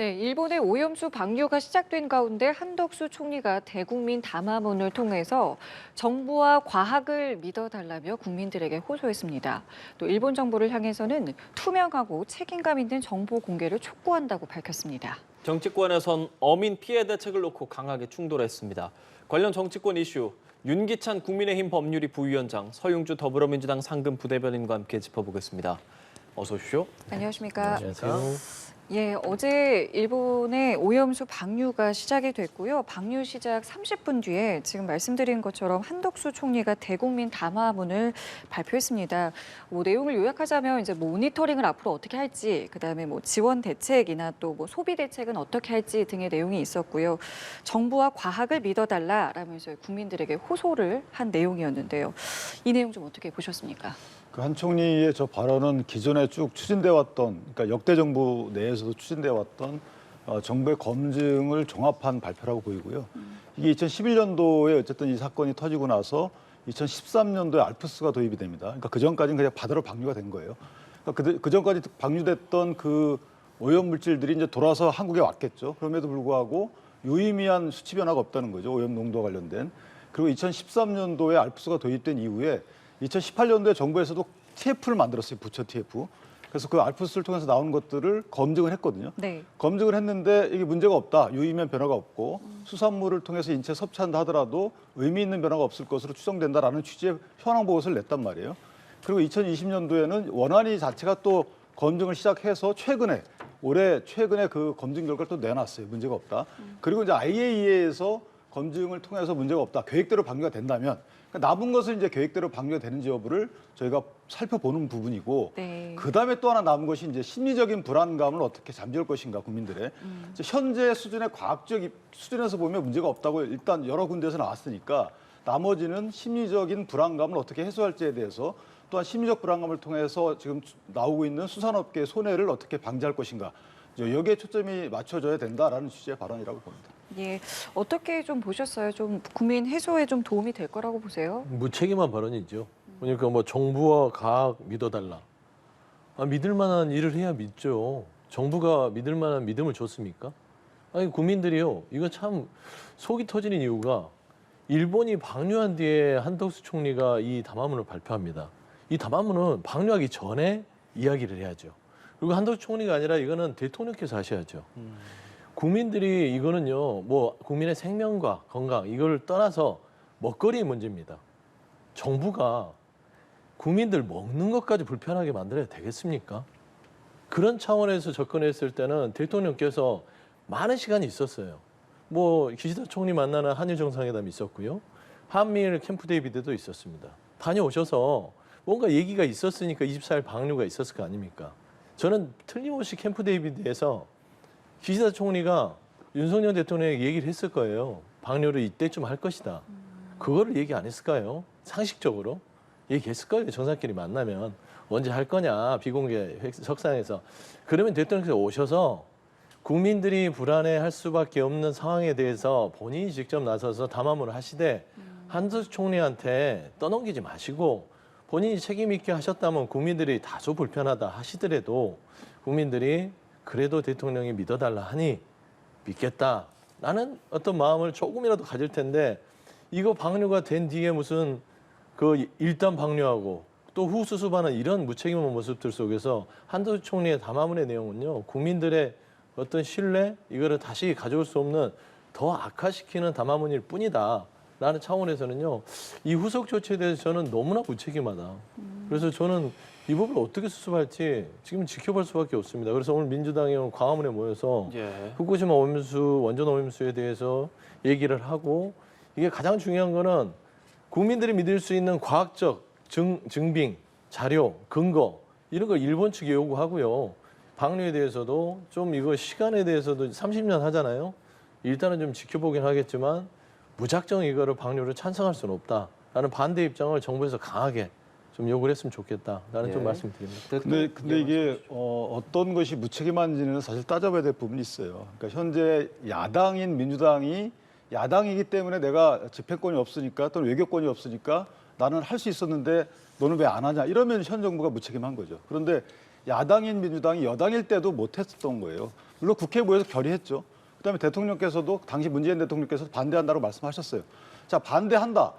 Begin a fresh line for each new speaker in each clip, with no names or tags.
네, 일본의 오염수 방류가 시작된 가운데 한덕수 총리가 대국민 담화문을 통해서 정부와 과학을 믿어달라며 국민들에게 호소했습니다. 또 일본 정부를 향해서는 투명하고 책임감 있는 정보 공개를 촉구한다고 밝혔습니다.
정치권에선 어민 피해 대책을 놓고 강하게 충돌했습니다. 관련 정치권 이슈, 윤기찬 국민의힘 법률위 부위원장, 서용주 더불어민주당 상근 부대변인과 함께 짚어보겠습니다. 어서 오십시오.
안녕하십니까?
안녕하세요.
예, 어제 일본의 오염수 방류가 시작이 됐고요. 방류 시작 30분 뒤에 지금 말씀드린 것처럼 한덕수 총리가 대국민 담화문을 발표했습니다. 내용을 요약하자면 이제 모니터링을 앞으로 어떻게 할지, 그다음에 지원 대책이나 또 소비 대책은 어떻게 할지 등의 내용이 있었고요. 정부와 과학을 믿어달라라면서 국민들에게 호소를 한 내용이었는데요. 이 내용 좀 어떻게 보셨습니까?
그 한 총리의 저 발언은 기존에 쭉 추진돼 왔던, 그러니까 역대 정부 내에서도 추진돼 왔던 정부의 검증을 종합한 발표라고 보이고요. 이게 2011년도에 어쨌든 이 사건이 터지고 나서 2013년도에 알프스가 도입이 됩니다. 그러니까 그 전까지는 그냥 바다로 방류가 된 거예요. 그러니까 그 전까지 방류됐던 그 오염 물질들이 이제 돌아서 한국에 왔겠죠. 그럼에도 불구하고 유의미한 수치 변화가 없다는 거죠. 오염 농도와 관련된. 그리고 2013년도에 알프스가 도입된 이후에 2018년도에 정부에서도 TF를 만들었어요. 부처 TF. 그래서 그 알프스를 통해서 나오는 것들을 검증을 했거든요.
네.
검증을 했는데 이게 문제가 없다. 유의미한 변화가 없고 수산물을 통해서 인체에 섭취한다 하더라도 의미 있는 변화가 없을 것으로 추정된다라는 취지의 현황 보고서를 냈단 말이에요. 그리고 2020년도에는 원안위 자체가 또 검증을 시작해서 올해 최근에 그 검증 결과를 또 내놨어요. 문제가 없다. 그리고 이제 IAEA에서 검증을 통해서 문제가 없다. 계획대로 방류가 된다면 그러니까 남은 것은 이제 계획대로 방류가 되는지 여부를 저희가 살펴보는 부분이고
네.
그다음에 또 하나 남은 것이 이제 심리적인 불안감을 어떻게 잠재울 것인가 국민들의 현재 수준의 과학적 수준에서 보면 문제가 없다고 일단 여러 군데에서 나왔으니까 나머지는 심리적인 불안감을 어떻게 해소할지에 대해서 또한 심리적 불안감을 통해서 지금 나오고 있는 수산업계의 손해를 어떻게 방지할 것인가 여기에 초점이 맞춰져야 된다라는 취지의 발언이라고 봅니다.
예, 어떻게 좀 보셨어요? 좀 국민 해소에 좀 도움이 될 거라고 보세요?
무책임한 발언이죠. 그러니까 정부와 과학 믿어달라. 믿을 만한 일을 해야 믿죠. 정부가 믿을 만한 믿음을 줬습니까? 아니 국민들이요. 이거 참 속이 터지는 이유가 일본이 방류한 뒤에 한덕수 총리가 이 담화문을 발표합니다. 이 담화문은 방류하기 전에 이야기를 해야죠. 그리고 한덕수 총리가 아니라 이거는 대통령께서 하셔야죠. 국민들이 이거는요, 국민의 생명과 건강 이걸 떠나서 먹거리의 문제입니다. 정부가 국민들 먹는 것까지 불편하게 만들어야 되겠습니까? 그런 차원에서 접근했을 때는 대통령께서 많은 시간이 있었어요. 기시다 총리 만나는 한일 정상회담이 있었고요. 한미일 캠프 데이비드도 있었습니다. 다녀오셔서 뭔가 얘기가 있었으니까 24일 방류가 있었을 거 아닙니까? 저는 틀림없이 캠프 데이비드에서 기시다 총리가 윤석열 대통령에게 얘기를 했을 거예요. 방류를 이때쯤 할 것이다. 그거를 얘기 안 했을까요? 상식적으로 얘기했을 거예요. 정상끼리 만나면 언제 할 거냐 비공개 석상에서. 그러면 대통령께서 오셔서 국민들이 불안해할 수밖에 없는 상황에 대해서 본인이 직접 나서서 담화문을 하시되 한덕수 총리한테 떠넘기지 마시고 본인이 책임 있게 하셨다면 국민들이 다소 불편하다 하시더라도 국민들이 그래도 대통령이 믿어달라 하니 믿겠다라는 어떤 마음을 조금이라도 가질 텐데 이거 방류가 된 뒤에 무슨 일단 방류하고 또 후수습하는 이런 무책임한 모습들 속에서 한덕수 총리의 담화문의 내용은요 국민들의 어떤 신뢰 이거를 다시 가져올 수 없는 더 악화시키는 담화문일 뿐이다. 라는 차원에서는요 이 후속 조치에 대해서 저는 너무나 무책임하다. 그래서 저는 이 부분을 어떻게 수습할지 지금 지켜볼 수밖에 없습니다. 그래서 오늘 민주당이 광화문에 모여서 후쿠시마 오염수, 원전 오염수에 대해서 얘기를 하고 이게 가장 중요한 거는 국민들이 믿을 수 있는 과학적 증빙, 자료, 근거 이런 거 일본 측이 요구하고요. 방류에 대해서도 좀 이거 시간에 대해서도 30년 하잖아요. 일단은 좀 지켜보긴 하겠지만 무작정 이거를 방류를 찬성할 수는 없다라는 반대 입장을 정부에서 강하게 좀 요구를 했으면 좋겠다라는 좀 말씀드립니다.
근데 이게 어떤 것이 무책임한지는 사실 따져봐야 될 부분이 있어요. 그러니까 현재 야당인 민주당이 야당이기 때문에 내가 집행권이 없으니까 또는 외교권이 없으니까 나는 할 수 있었는데 너는 왜 안 하냐 이러면 현 정부가 무책임한 거죠. 그런데 야당인 민주당이 여당일 때도 못했었던 거예요. 물론 국회부에서 결의했죠. 그다음에 대통령께서도 당시 문재인 대통령께서 반대한다고 말씀하셨어요. 자, 반대한다.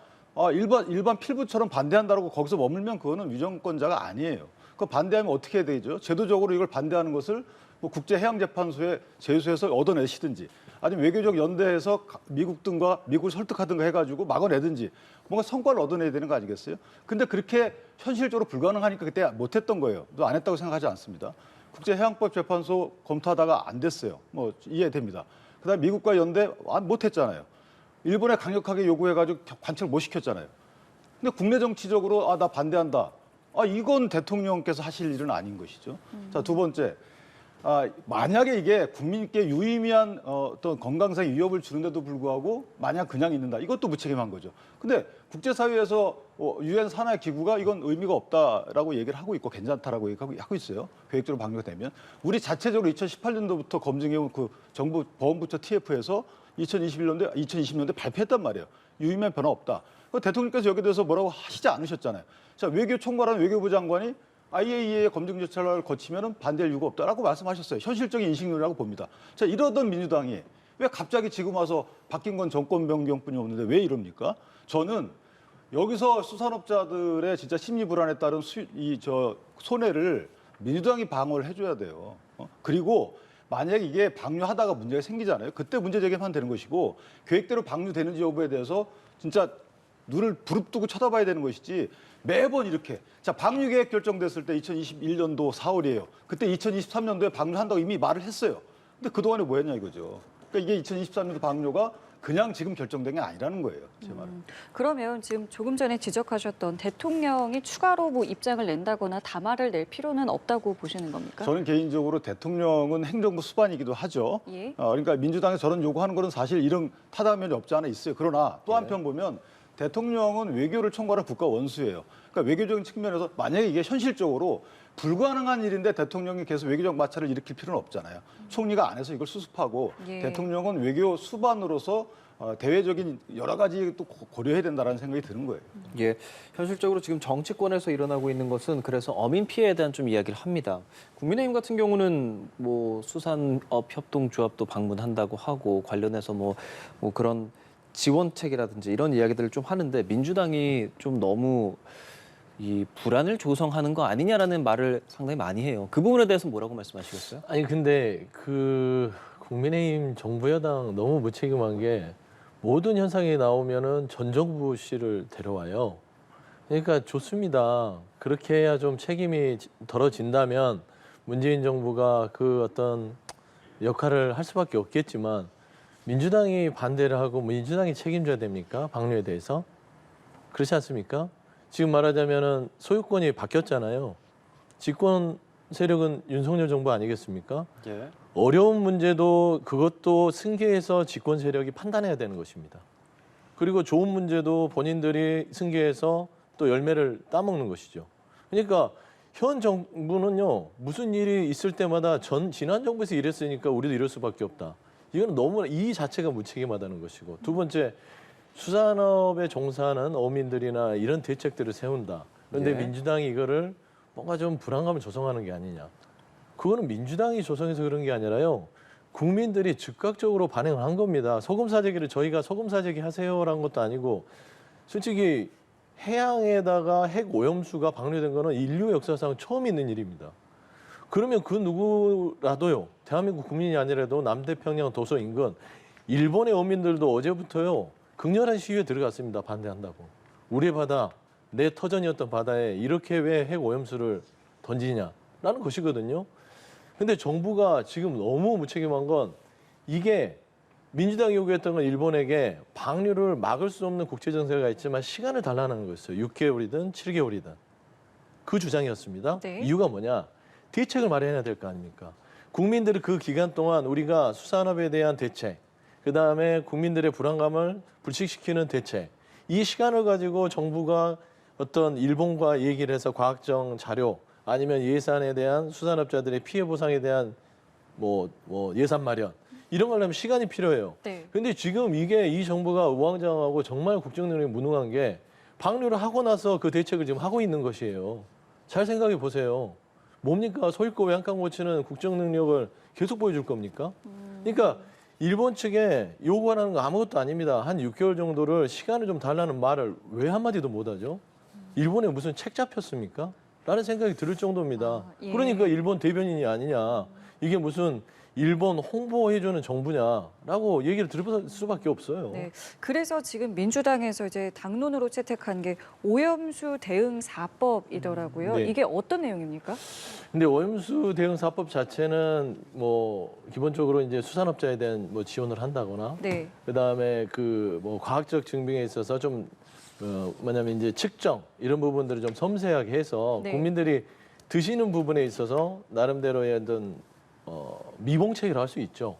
일반 필부처럼 반대한다고 거기서 머물면 그거는 위정권자가 아니에요. 그 반대하면 어떻게 해야 되죠? 제도적으로 이걸 반대하는 것을 뭐 국제해양재판소에 제소해서 얻어내시든지 아니면 외교적 연대해서 미국 등과 미국을 설득하든가 해가지고 막아내든지 뭔가 성과를 얻어내야 되는 거 아니겠어요? 근데 그렇게 현실적으로 불가능하니까 그때 못했던 거예요. 또 안 했다고 생각하지 않습니다. 국제해양법재판소 검토하다가 안 됐어요. 뭐 이해됩니다. 그다음에 미국과 연대 못했잖아요. 일본에 강력하게 요구해가지고 관철 못 시켰잖아요. 근데 국내 정치적으로 나 반대한다. 이건 대통령께서 하실 일은 아닌 것이죠. 자, 두 번째. 만약에 이게 국민께 유의미한 어떤 건강상 위협을 주는데도 불구하고 만약 그냥 있는다. 이것도 무책임한 거죠. 근데 국제사회에서 유엔 산하 기구가 이건 의미가 없다라고 얘기를 하고 있고 괜찮다라고 얘기하고 있어요. 계획적으로 방류가 되면. 우리 자체적으로 2018년도부터 검증해온 그 정부 보건부처 TF에서 2020년도에 발표했단 말이에요. 유의미한 변화 없다. 대통령께서 여기에 대해서 뭐라고 하시지 않으셨잖아요. 자, 외교 총괄하는 외교부 장관이 IAEA 검증 절차를 거치면 반대할 이유가 없다라고 말씀하셨어요. 현실적인 인식이라고 봅니다. 자, 이러던 민주당이 왜 갑자기 지금 와서 바뀐 건 정권 변경뿐이 없는데 왜 이럽니까? 저는 여기서 수산업자들의 진짜 심리 불안에 따른 손해를 민주당이 방어를 해줘야 돼요. 그리고 만약에 이게 방류하다가 문제가 생기잖아요. 그때 문제 제기하면 되는 것이고 계획대로 방류되는지 여부에 대해서 진짜 눈을 부릅뜨고 쳐다봐야 되는 것이지 매번 이렇게. 자, 방류 계획 결정됐을 때 2021년도 4월이에요. 그때 2023년도에 방류한다고 이미 말을 했어요. 근데 그동안에 뭐 했냐 이거죠. 그러니까 이게 2023년도 방류가 그냥 지금 결정된 게 아니라는 거예요. 제 말은.
그러면 지금 조금 전에 지적하셨던 대통령이 추가로 뭐 입장을 낸다거나 담화를 낼 필요는 없다고 보시는 겁니까?
저는 개인적으로 대통령은 행정부 수반이기도 하죠.
예.
그러니까 민주당에서 저런 요구하는 거는 사실 이런 타당면이 없지 않아 있어요. 그러나 또 한편 보면 대통령은 외교를 총괄하는 국가 원수예요. 그러니까 외교적인 측면에서 만약에 이게 현실적으로 불가능한 일인데 대통령이 계속 외교적 마찰을 일으킬 필요는 없잖아요. 총리가 안에서 이걸 수습하고
예.
대통령은 외교 수반으로서 대외적인 여러 가지 또 고려해야 된다는 생각이 드는 거예요.
예, 현실적으로 지금 정치권에서 일어나고 있는 것은 그래서 어민 피해에 대한 좀 이야기를 합니다. 국민의힘 같은 경우는 뭐 수산업 협동조합도 방문한다고 하고 관련해서 뭐 그런 지원책이라든지 이런 이야기들을 좀 하는데 민주당이 좀 너무 이 불안을 조성하는 거 아니냐라는 말을 상당히 많이 해요. 그 부분에 대해서 뭐라고 말씀하시겠어요?
아니 근데 그 국민의힘 정부 여당 너무 무책임한 게 모든 현상이 나오면은 전 정부 씨를 데려와요. 그러니까 좋습니다. 그렇게 해야 좀 책임이 덜어진다면 문재인 정부가 그 어떤 역할을 할 수밖에 없겠지만 민주당이 반대를 하고 민주당이 책임져야 됩니까? 방류에 대해서? 그렇지 않습니까? 지금 말하자면은 소유권이 바뀌었잖아요. 집권 세력은 윤석열 정부 아니겠습니까?
예.
어려운 문제도 그것도 승계해서 집권 세력이 판단해야 되는 것입니다. 그리고 좋은 문제도 본인들이 승계해서 또 열매를 따먹는 것이죠. 그러니까 현 정부는요, 무슨 일이 있을 때마다 지난 정부에서 이랬으니까 우리도 이럴 수밖에 없다. 이건 너무 이 자체가 무책임하다는 것이고, 두 번째 수산업에 종사하는 어민들이나 이런 대책들을 세운다. 그런데
예.
민주당이 이거를 뭔가 좀 불안감을 조성하는 게 아니냐. 그거는 민주당이 조성해서 그런 게 아니라요. 국민들이 즉각적으로 반응을 한 겁니다. 소금 사재기를 저희가 소금 사재기 하세요라는 것도 아니고 솔직히 해양에다가 핵 오염수가 방류된 거는 인류 역사상 처음 있는 일입니다. 그러면 그 누구라도요. 대한민국 국민이 아니라도 남태평양 도서 인근 일본의 어민들도 어제부터요. 극렬한 시위에 들어갔습니다. 반대한다고. 우리 바다, 내 터전이었던 바다에 이렇게 왜 핵 오염수를 던지냐라는 것이거든요. 근데 정부가 지금 너무 무책임한 건 이게 민주당이 요구했던 건 일본에게 방류를 막을 수 없는 국제정세가 있지만 시간을 달라는 거였어요. 6개월이든 7개월이든. 그 주장이었습니다.
네.
이유가 뭐냐? 대책을 마련해야 될 거 아닙니까? 국민들이 그 기간 동안 우리가 수산업에 대한 대책, 그다음에 국민들의 불안감을 불식시키는 대책, 이 시간을 가지고 정부가 어떤 일본과 얘기를 해서 과학적 자료 아니면 예산에 대한 수산업자들의 피해 보상에 대한 뭐 예산 마련 이런 걸 하면 시간이 필요해요.
네.
근데 지금 이게 이 정부가 우왕좌왕하고 정말 국정 능력이 무능한 게 방류를 하고 나서 그 대책을 지금 하고 있는 것이에요. 잘 생각해 보세요. 뭡니까? 소위권 외양간 고치는 국정 능력을 계속 보여줄 겁니까? 그러니까 일본 측에 요구하는 거 아무것도 아닙니다. 한 6개월 정도를 시간을 좀 달라는 말을 왜 한마디도 못하죠? 일본에 무슨 책 잡혔습니까? 라는 생각이 들을 정도입니다.
아, 예.
그러니까 일본 대변인이 아니냐. 이게 무슨 일본 홍보해주는 정부냐라고 얘기를 들을 수밖에 없어요.
네, 그래서 지금 민주당에서 이제 당론으로 채택한 게 오염수 대응 4법이더라고요.
네.
이게 어떤 내용입니까?
근데 오염수 대응 4법 자체는 뭐 기본적으로 이제 수산업자에 대한 뭐 지원을 한다거나
네.
그다음에 그 뭐 과학적 증빙에 있어서 좀 뭐냐면 이제 측정 이런 부분들을 좀 섬세하게 해서
네.
국민들이 드시는 부분에 있어서 나름대로의 어떤 미봉책을 할 수 있죠.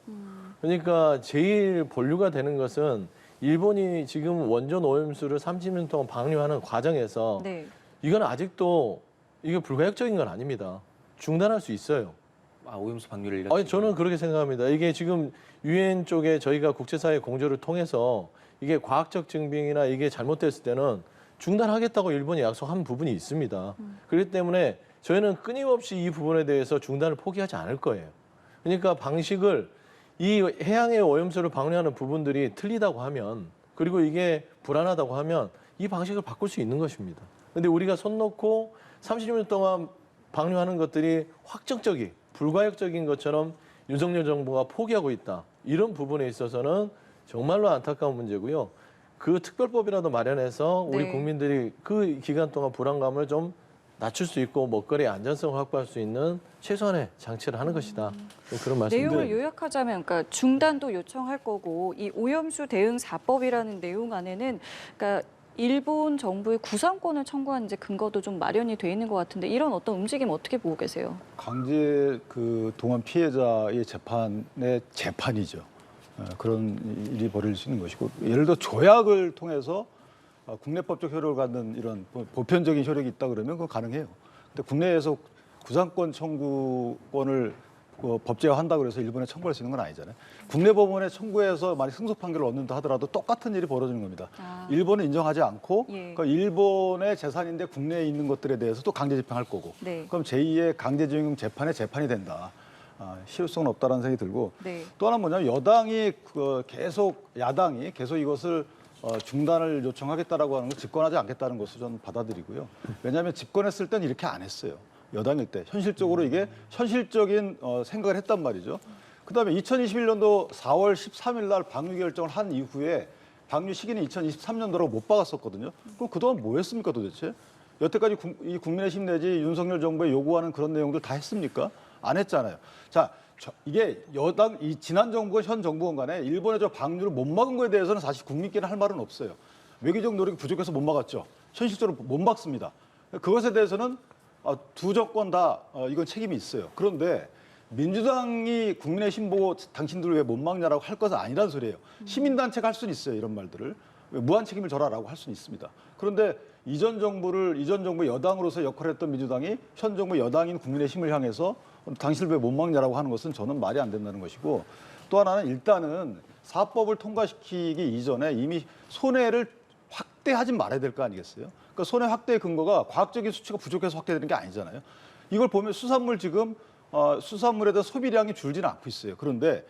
그러니까 제일 본류가 되는 것은 일본이 지금 원전 오염수를 30년 동안 방류하는 과정에서
네.
이건 아직도 이게 불가역적인 건 아닙니다. 중단할 수 있어요.
아, 오염수 방류를
아니 저는 그렇게 생각합니다. 이게 지금 유엔 쪽에 저희가 국제사회 공조를 통해서 이게 과학적 증빙이나 이게 잘못됐을 때는 중단하겠다고 일본이 약속한 부분이 있습니다. 그렇기 때문에 저희는 끊임없이 이 부분에 대해서 중단을 포기하지 않을 거예요. 그러니까 방식을 이 해양의 오염수를 방류하는 부분들이 틀리다고 하면 그리고 이게 불안하다고 하면 이 방식을 바꿀 수 있는 것입니다. 근데 우리가 손 놓고 30년 동안 방류하는 것들이 확정적이 불가역적인 것처럼 윤석열 정부가 포기하고 있다. 이런 부분에 있어서는 정말로 안타까운 문제고요. 그 특별법이라도 마련해서 우리
네.
국민들이 그 기간 동안 불안감을 좀 낮출 수 있고 먹거리의 안전성을 확보할 수 있는 최소한의 장치를 하는 것이다. 그런 말씀입니다.
내용을 요약하자면, 그러니까 중단도 요청할 거고 이 오염수 대응 4법이라는 내용 안에는, 그러니까 일본 정부의 구상권을 청구한 이제 근거도 좀 마련이 돼 있는 것 같은데 이런 어떤 움직임 어떻게 보고 계세요?
강제 그 동원 피해자의 재판의 재판이죠. 그런 일이 벌어질 수 있는 것이고 예를 들어 조약을 통해서 국내법적 효력을 갖는 이런 보편적인 효력이 있다 그러면 그건 가능해요. 근데 국내에서 구상권 청구권을 법제화한다 그래서 일본에 청구할 수 있는 건 아니잖아요. 국내 법원에 청구해서 만약 승소 판결을 얻는다 하더라도 똑같은 일이 벌어지는 겁니다.
아.
일본은 인정하지 않고
예.
그러니까 일본의 재산인데 국내에 있는 것들에 대해서 또 강제 집행할 거고
네.
그럼 제2의 강제징용 재판의 재판이 된다. 실효성은 없다라는 생각이 들고
네.
또 하나 뭐냐면 야당이 계속 이것을 중단을 요청하겠다라고 하는 걸 집권하지 않겠다는 것을 저는 받아들이고요. 왜냐하면 집권했을 땐 이렇게 안 했어요. 여당일 때 현실적으로 이게 현실적인 생각을 했단 말이죠. 그다음에 2021년도 4월 13일 날 방류 결정을 한 이후에 방류 시기는 2023년도라고 못 박았었거든요. 그럼 그동안 뭐 했습니까 도대체? 여태까지 이 국민의힘 내지 윤석열 정부에 요구하는 그런 내용들 다 했습니까? 안 했잖아요. 자, 이게 이 지난 정부와 현 정부건 간에 일본의 저 방류를 못 막은 거에 대해서는 사실 국민께는 할 말은 없어요. 외교적 노력이 부족해서 못 막았죠. 현실적으로 못 막습니다. 그것에 대해서는 두 정권 다 이건 책임이 있어요. 그런데 민주당이 국민의힘 보고 당신들 왜 못 막냐라고 할 것은 아니란 소리예요. 시민단체가 할 수는 있어요. 이런 말들을. 무한 책임을 져라라고 할 수는 있습니다. 그런데 이전 정부 여당으로서 역할을 했던 민주당이 현 정부 여당인 국민의힘을 향해서 당신을 왜 못 막냐라고 하는 것은 저는 말이 안 된다는 것이고 또 하나는 일단은 사법을 통과시키기 이전에 이미 손해를 확대하지 말아야 될 거 아니겠어요? 그러니까 손해 확대의 근거가 과학적인 수치가 부족해서 확대되는 게 아니잖아요. 이걸 보면 수산물 지금 수산물에 대한 소비량이 줄지는 않고 있어요. 그런데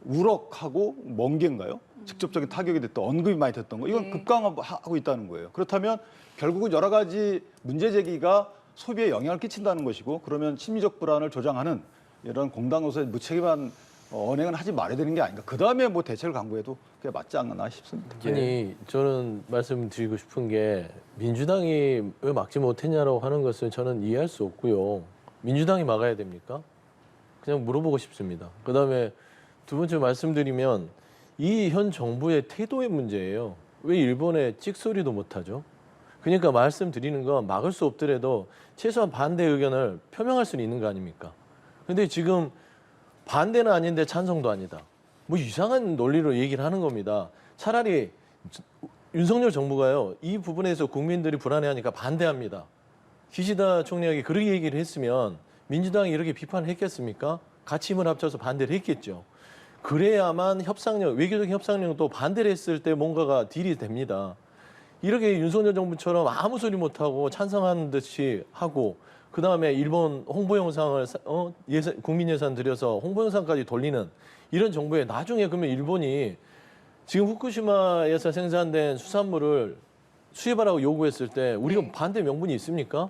우럭하고 멍게인가요? 직접적인 타격이 됐던 언급이 많이 됐던 거 이건
네.
급강하고 있다는 거예요. 그렇다면 결국은 여러 가지 문제 제기가 소비에 영향을 끼친다는 것이고 그러면 심리적 불안을 조장하는 이런 공당으로서의 무책임한 언행은 하지 말아야 되는 게 아닌가. 그다음에 뭐 대책을 강구해도 그게 맞지 않나 싶습니다.
아니 저는 말씀드리고 싶은 게 민주당이 왜 막지 못했냐라고 하는 것을 저는 이해할 수 없고요. 민주당이 막아야 됩니까? 그냥 물어보고 싶습니다. 그다음에 두 번째 말씀드리면 이 현 정부의 태도의 문제예요. 왜 일본에 찍소리도 못하죠? 그러니까 말씀드리는 건 막을 수 없더라도 최소한 반대 의견을 표명할 수는 있는 거 아닙니까? 근데 지금 반대는 아닌데 찬성도 아니다. 뭐 이상한 논리로 얘기를 하는 겁니다. 차라리 윤석열 정부가요. 이 부분에서 국민들이 불안해하니까 반대합니다. 기시다 총리에게 그렇게 얘기를 했으면 민주당이 이렇게 비판을 했겠습니까? 같이 힘을 합쳐서 반대를 했겠죠. 그래야만 외교적 협상력도 반대를 했을 때 뭔가가 딜이 됩니다. 이렇게 윤석열 정부처럼 아무 소리 못하고 찬성하는 듯이 하고 그다음에 일본 홍보 영상을 국민 예산 들여서 홍보 영상까지 돌리는 이런 정부에 나중에 그러면 일본이 지금 후쿠시마에서 생산된 수산물을 수입하라고 요구했을 때 우리가
네.
반대 명분이 있습니까?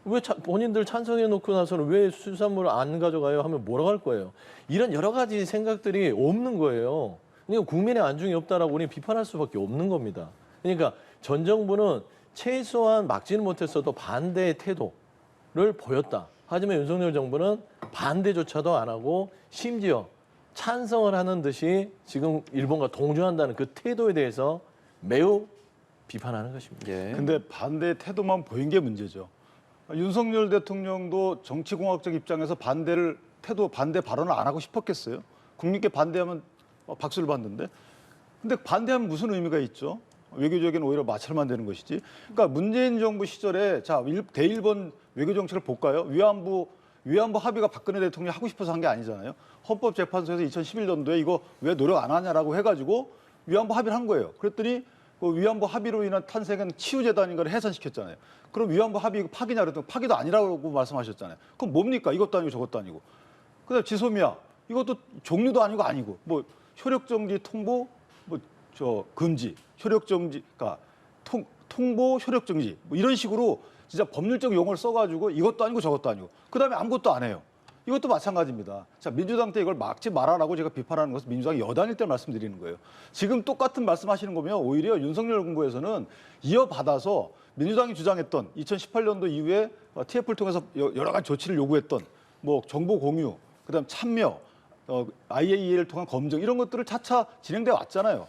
왜 본인들 찬성해 놓고 나서는 왜 수산물을 안 가져가요 하면 뭐라고 할 거예요? 이런 여러 가지 생각들이 없는 거예요. 그러니까 국민의 안중이 없다라고 우리는 비판할 수밖에 없는 겁니다. 그러니까 전 정부는 최소한 막지는 못했어도 반대의 태도를 보였다. 하지만 윤석열 정부는 반대조차도 안 하고 심지어 찬성을 하는 듯이 지금 일본과 동조한다는 그 태도에 대해서 매우 비판하는 것입니다.
예.
근데 반대 태도만 보인 게 문제죠. 윤석열 대통령도 정치공학적 입장에서 반대 발언을 안 하고 싶었겠어요? 국민께 반대하면 박수를 받는데. 근데 반대하면 무슨 의미가 있죠? 외교적인 오히려 마찰만 되는 것이지. 그러니까 문재인 정부 시절에 자 대일본 외교 정책을 볼까요? 위안부 합의가 박근혜 대통령이 하고 싶어서 한 게 아니잖아요. 헌법재판소에서 2011년도에 이거 왜 노력 안 하냐라고 해가지고 위안부 합의를 한 거예요. 그랬더니 그 위안부 합의로 인한 탄생한 치유재단인가를 해산시켰잖아요. 그럼 위안부 합의 파기냐 그랬더니 파기도 아니라고 말씀하셨잖아요. 그럼 뭡니까? 이것도 아니고 저것도 아니고. 그다음 지소미아 이것도 종류도 아니고 뭐 효력정지 통보 금지 효력정지 그러니까 통보 효력정지 뭐 이런 식으로 진짜 법률적 용어를 써가지고 이것도 아니고 저것도 아니고 그다음에 아무것도 안 해요. 이것도 마찬가지입니다. 자, 민주당 때 이걸 막지 말아라고 제가 비판하는 것은 민주당이 여당일 때 말씀드리는 거예요. 지금 똑같은 말씀하시는 거면 오히려 윤석열 정부에서는 이어받아서 민주당이 주장했던 2018년도 이후에 TF를 통해서 여러 가지 조치를 요구했던 뭐 정보 공유, 그다음 참여, IAEA를 통한 검증 이런 것들을 차차 진행돼 왔잖아요.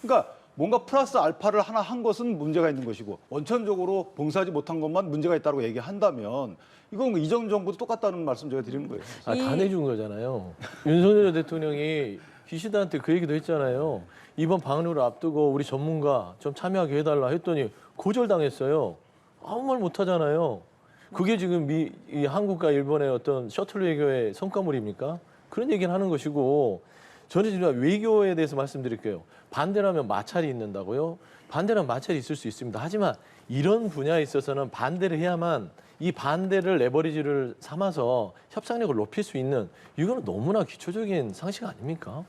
그러니까 뭔가 플러스 알파를 하나 한 것은 문제가 있는 것이고 원천적으로 봉사하지 못한 것만 문제가 있다고 얘기한다면 이건 이전 정부도 똑같다는 말씀 제가 드리는 거예요.
다 내준 거잖아요. 윤석열 대통령이 기시다한테 그 얘기도 했잖아요. 이번 방류를 앞두고 우리 전문가 좀 참여하게 해달라 했더니 거절당했어요. 아무 말 못하잖아요. 그게 지금 이 한국과 일본의 어떤 셔틀 외교의 성과물입니까? 그런 얘기는 하는 것이고 저는 지금 외교에 대해서 말씀드릴게요. 반대라면 마찰이 있는다고요? 반대라면 마찰이 있을 수 있습니다. 하지만 이런 분야에 있어서는 반대를 해야만 이 반대를 레버리지를 삼아서 협상력을 높일 수 있는 이거는 너무나 기초적인 상식 아닙니까?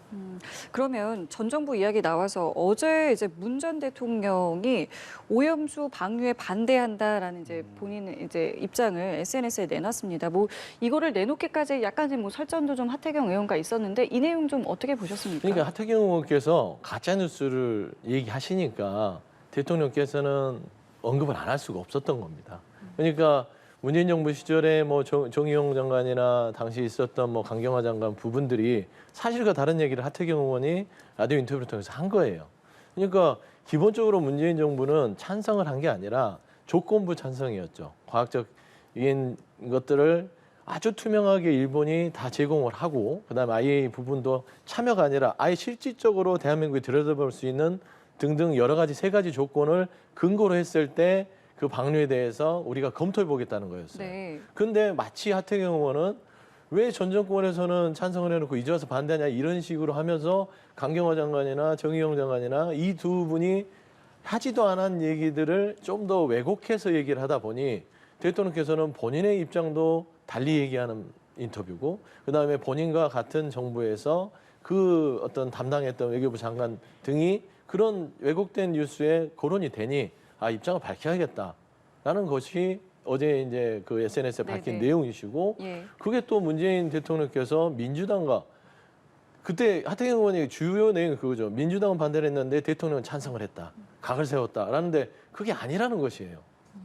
그러면 전 정부 이야기 나와서 어제 이제 문 전 대통령이 오염수 방류에 반대한다라는 이제 본인 이제 입장을 SNS에 내놨습니다. 뭐 이거를 내놓기까지 약간의 뭐 설전도 좀 하태경 의원과 있었는데 이 내용 좀 어떻게 보셨습니까?
그러니까 하태경 의원께서 가짜 뉴스를 얘기하시니까 대통령께서는 언급을 안 할 수가 없었던 겁니다. 그러니까 문재인 정부 시절에 뭐 정의용 장관이나 당시 있었던 뭐 강경화 장관 부분들이 사실과 다른 얘기를 하태경 의원이 라디오 인터뷰를 통해서 한 거예요. 그러니까 기본적으로 문재인 정부는 찬성을 한 게 아니라 조건부 찬성이었죠. 과학적인 것들을 아주 투명하게 일본이 다 제공을 하고 그다음에 IAEA 부분도 참여가 아니라 아예 실질적으로 대한민국에 들여다볼 수 있는 등등 여러 가지 세 가지 조건을 근거로 했을 때 그 방류에 대해서 우리가 검토해 보겠다는 거였어요.
네.
근데 마치 하태경 의원은 왜 전 정권에서는 찬성을 해놓고 이제 와서 반대하냐 이런 식으로 하면서 강경화 장관이나 정의용 장관이나 이 두 분이 하지도 않은 얘기들을 좀 더 왜곡해서 얘기를 하다 보니 대통령께서는 본인의 입장도 달리 얘기하는 인터뷰고 그다음에 본인과 같은 정부에서 그 어떤 담당했던 외교부 장관 등이 그런 왜곡된 뉴스에 거론이 되니 입장을 밝혀야겠다라는 것이 어제 이제 그 SNS에 밝힌
네네.
내용이시고
예.
그게 또 문재인 대통령께서 민주당과 그때 하태경 의원의 주요 내용이 그거죠. 민주당은 반대를 했는데 대통령은 찬성을 했다. 각을 세웠다라는데 그게 아니라는 것이에요.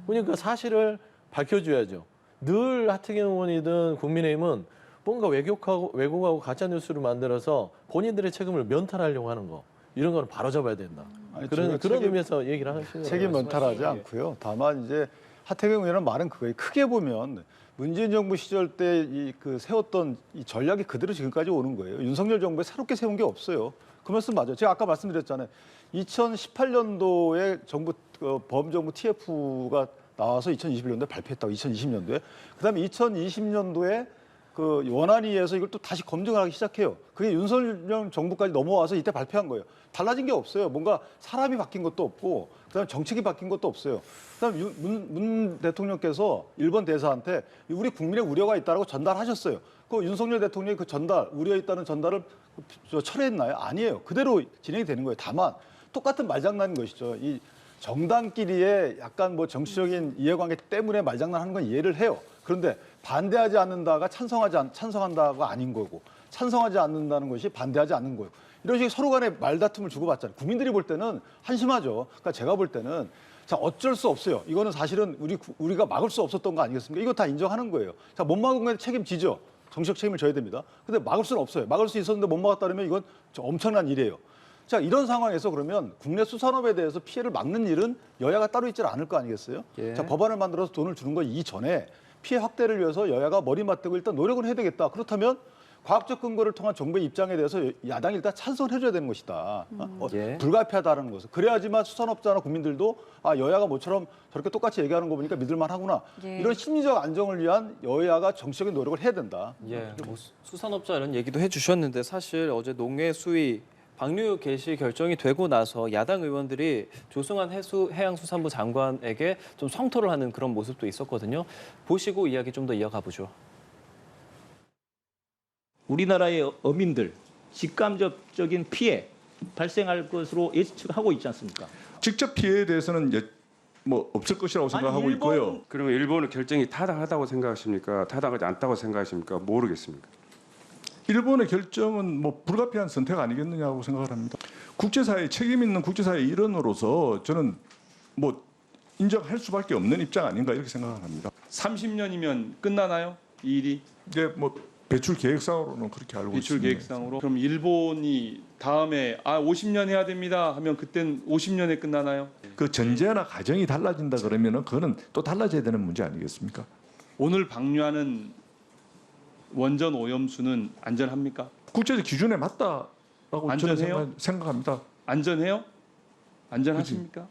그러니까 사실을 밝혀줘야죠. 늘 하태경 의원이든 국민의힘은 뭔가 왜곡하고 가짜 뉴스를 만들어서 본인들의 책임을 면탈하려고 하는 거. 이런 거는 바로잡아야 된다.
아니,
그런
책임-
의미에서 얘기를 하시는 거예요.
책임 면탈하지 않고요. 다만 이제 하태경 의원은 말은 그거예요. 크게 보면 문재인 정부 시절 때 그 세웠던 이 전략이 그대로 지금까지 오는 거예요. 윤석열 정부에 새롭게 세운 게 없어요. 그 말씀 맞아요. 제가 아까 말씀드렸잖아요. 2018년도에 범정부 TF가 나와서 2021년도에 발표했다고 2020년도에. 그다음에 2020년도에 그 원안위에서 이걸 또 다시 검증을 하기 시작해요. 그게 윤석열 정부까지 넘어와서 이때 발표한 거예요. 달라진 게 없어요. 뭔가 사람이 바뀐 것도 없고 그다음에 정책이 바뀐 것도 없어요. 그다음에 문 대통령께서 일본 대사한테 우리 국민의 우려가 있다라고 전달하셨어요. 그 윤석열 대통령이 그 전달, 우려 있다는 전달을 철회했나요? 아니에요. 그대로 진행이 되는 거예요. 다만 똑같은 말장난인 것이죠. 이 정당끼리의 약간 뭐 정치적인 이해관계 때문에 말장난하는 건 이해를 해요. 그런데 반대하지 않는다가 찬성한다가 아닌 거고, 찬성하지 않는다는 것이 반대하지 않는 거예요. 이런 식의 서로 간에 말다툼을 주고받잖아요. 국민들이 볼 때는 한심하죠. 그러니까 제가 볼 때는 자, 어쩔 수 없어요. 이거는 사실은 우리가 막을 수 없었던 거 아니겠습니까? 이거 다 인정하는 거예요. 자, 못 막은 거에 책임지죠. 정치적 책임을 져야 됩니다. 근데 막을 수는 없어요. 막을 수 있었는데 못 막았다면 이건 엄청난 일이에요. 자, 이런 상황에서 그러면 국내 수산업에 대해서 피해를 막는 일은 여야가 따로 있지 않을 거 아니겠어요?
예.
자, 법안을 만들어서 돈을 주는 거 이전에 피해 확대를 위해서 여야가 머리 맞대고 일단 노력을 해야 되겠다. 그렇다면 과학적 근거를 통한 정부의 입장에 대해서 야당이 일단 찬성을 해줘야 되는 것이다.
예.
불가피하다는 것을. 그래야지만 수산업자나 국민들도 아, 여야가 모처럼 저렇게 똑같이 얘기하는 거 보니까 믿을만 하구나.
예.
이런 심리적 안정을 위한 여야가 정치적인 노력을 해야 된다.
예, 뭐 수산업자 이런 얘기도 해주셨는데 사실 어제 농해 수위 방류 개시 결정이 되고 나서 야당 의원들이 조승환 해양수산부 장관에게 좀 성토를 하는 그런 모습도 있었거든요. 보시고 이야기 좀 더 이어가 보죠.
우리나라의 어민들 직간접적인 피해 발생할 것으로 예측하고 있지 않습니까?
직접 피해에 대해서는 뭐 없을 것이라고 생각하고 있고요.
그러면 일본의 결정이 타당하다고 생각하십니까? 타당하지 않다고 생각하십니까? 모르겠습니까?
일본의 결정은 뭐 불가피한 선택 아니겠느냐고 생각을 합니다. 국제사회 책임 있는 국제사회의 일원으로서 저는 뭐 인정할 수밖에 없는 입장 아닌가 이렇게 생각을 합니다.
30년이면 끝나나요? 이 일이?
이게 뭐 배출 계획상으로는 그렇게 알고
배출
있습니다.
계획상으로? 그럼 일본이 다음에 50년 해야 됩니다 하면 그땐 50년에 끝나나요?
그 전제나 가정이 달라진다 그러면은 그거는 또 달라져야 되는 문제 아니겠습니까?
오늘 방류하는 원전 오염수는 안전합니까?
국제적 기준에 맞다라고
안전해요?
저는 생각합니다.
안전해요? 안전하십니까?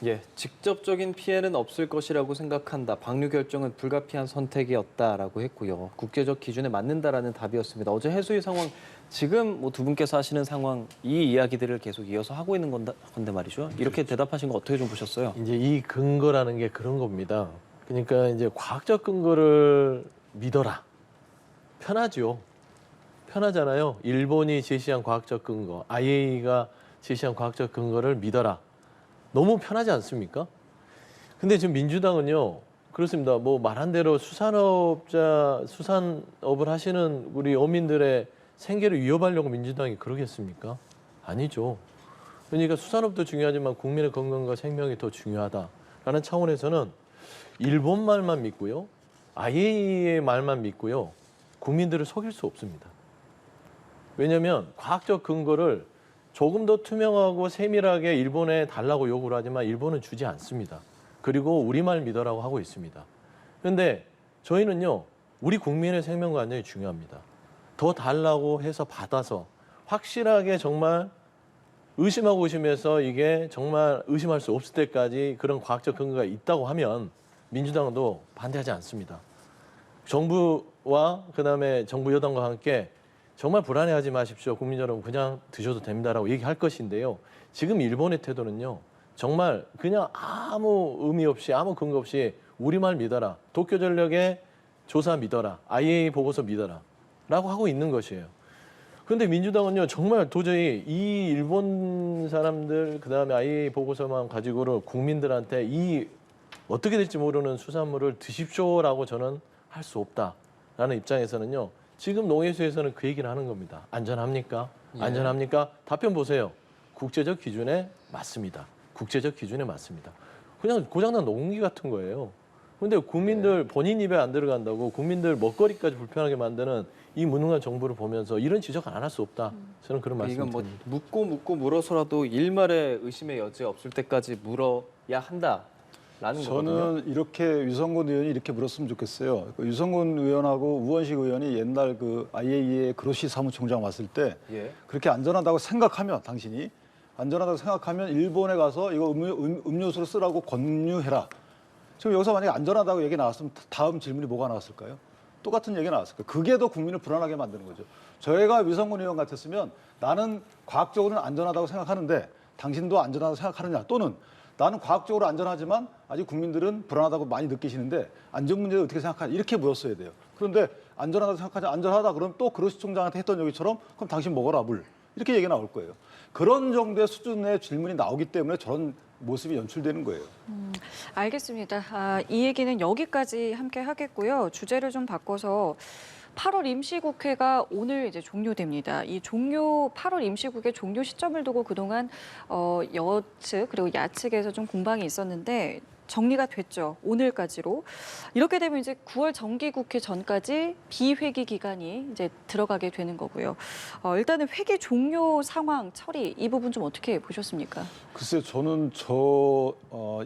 예, 직접적인 피해는 없을 것이라고 생각한다. 방류 결정은 불가피한 선택이었다라고 했고요. 국제적 기준에 맞는다라는 답이었습니다. 어제 해수위 상황, 지금 뭐 두 분께서 하시는 상황, 이 이야기들을 계속 이어서 하고 있는 건데 말이죠. 이렇게 대답하신 거 어떻게 좀 보셨어요?
이제 이 근거라는 게 그런 겁니다. 그러니까 이제 과학적 근거를 믿어라. 편하죠. 편하잖아요. 일본이 제시한 과학적 근거, IAEA가 제시한 과학적 근거를 믿어라. 너무 편하지 않습니까? 근데 지금 민주당은요, 그렇습니다. 뭐 말한 대로 수산업을 하시는 우리 어민들의 생계를 위협하려고 민주당이 그러겠습니까? 아니죠. 그러니까 수산업도 중요하지만 국민의 건강과 생명이 더 중요하다라는 차원에서는 일본 말만 믿고요, IAEA의 말만 믿고요, 국민들을 속일 수 없습니다. 왜냐하면 과학적 근거를 조금 더 투명하고 세밀하게 일본에 달라고 요구를 하지만 일본은 주지 않습니다. 그리고 우리말 믿어라고 하고 있습니다. 그런데 저희는요, 우리 국민의 생명과 안전이 중요합니다. 더 달라고 해서 받아서 확실하게 정말 의심하고 의심해서 이게 정말 의심할 수 없을 때까지 그런 과학적 근거가 있다고 하면 민주당도 반대하지 않습니다. 정부와 그다음에 정부 여당과 함께 정말 불안해하지 마십시오. 국민 여러분 그냥 드셔도 됩니다라고 얘기할 것인데요. 지금 일본의 태도는요. 정말 그냥 아무 의미 없이 아무 근거 없이 우리말 믿어라. 도쿄전력의 조사 믿어라. IAEA 보고서 믿어라. 라고 하고 있는 것이에요. 그런데 민주당은요. 정말 도저히 이 일본 사람들 그다음에 IAEA 보고서만 가지고는 국민들한테 이 어떻게 될지 모르는 수산물을 드십시오라고 저는 할 수 없다라는 입장에서는요. 지금 농해수에서는 그 얘기를 하는 겁니다. 안전합니까? 안전합니까? 답변 보세요. 국제적 기준에 맞습니다. 국제적 기준에 맞습니다. 그냥 고장난 농기 같은 거예요. 그런데 국민들 본인 입에 안 들어간다고 국민들 먹거리까지 불편하게 만드는 이 무능한 정부를 보면서 이런 지적 안 할 수 없다. 저는 그런 말씀을
이건 뭐
드립니다.
묻고 물어서라도 일말의 의심의 여지 없을 때까지 물어야 한다라는 거거든요.
저는 이렇게 유성군 의원이 이렇게 물었으면 좋겠어요. 그 유성군 의원하고 우원식 의원이 옛날 그 IAEA 그로시 사무총장 왔을 때
예.
그렇게 안전하다고 생각하면 당신이 안전하다고 생각하면 일본에 가서 이거 음료수로 쓰라고 권유해라. 지금 여기서 만약에 안전하다고 얘기 나왔으면 다음 질문이 뭐가 나왔을까요? 똑같은 얘기 나왔을 거예요. 그게 더 국민을 불안하게 만드는 거죠. 저희가 위성군 의원 같았으면 나는 과학적으로는 안전하다고 생각하는데 당신도 안전하다고 생각하느냐, 또는 나는 과학적으로 안전하지만 아직 국민들은 불안하다고 많이 느끼시는데 안전 문제를 어떻게 생각하냐, 이렇게 물었어야 돼요. 그런데 안전하다고 생각하지, 안전하다 그러면 또 그로시총장한테 했던 얘기처럼 그럼 당신 먹어라 물, 이렇게 얘기 나올 거예요. 그런 정도의 수준의 질문이 나오기 때문에 저런 모습이 연출되는 거예요.
알겠습니다. 이 얘기는 여기까지 함께 하겠고요. 주제를 좀 바꿔서 8월 임시국회가 오늘 이제 종료됩니다. 이 8월 임시국회 종료 시점을 두고 그동안 여측 그리고 야측에서 좀 공방이 있었는데 정리가 됐죠. 오늘까지로. 이렇게 되면 이제 9월 정기국회 전까지 비회기 기간이 이제 들어가게 되는 거고요. 일단은 회기 종료 상황 처리 이 부분 좀 어떻게 보셨습니까?
글쎄요, 저는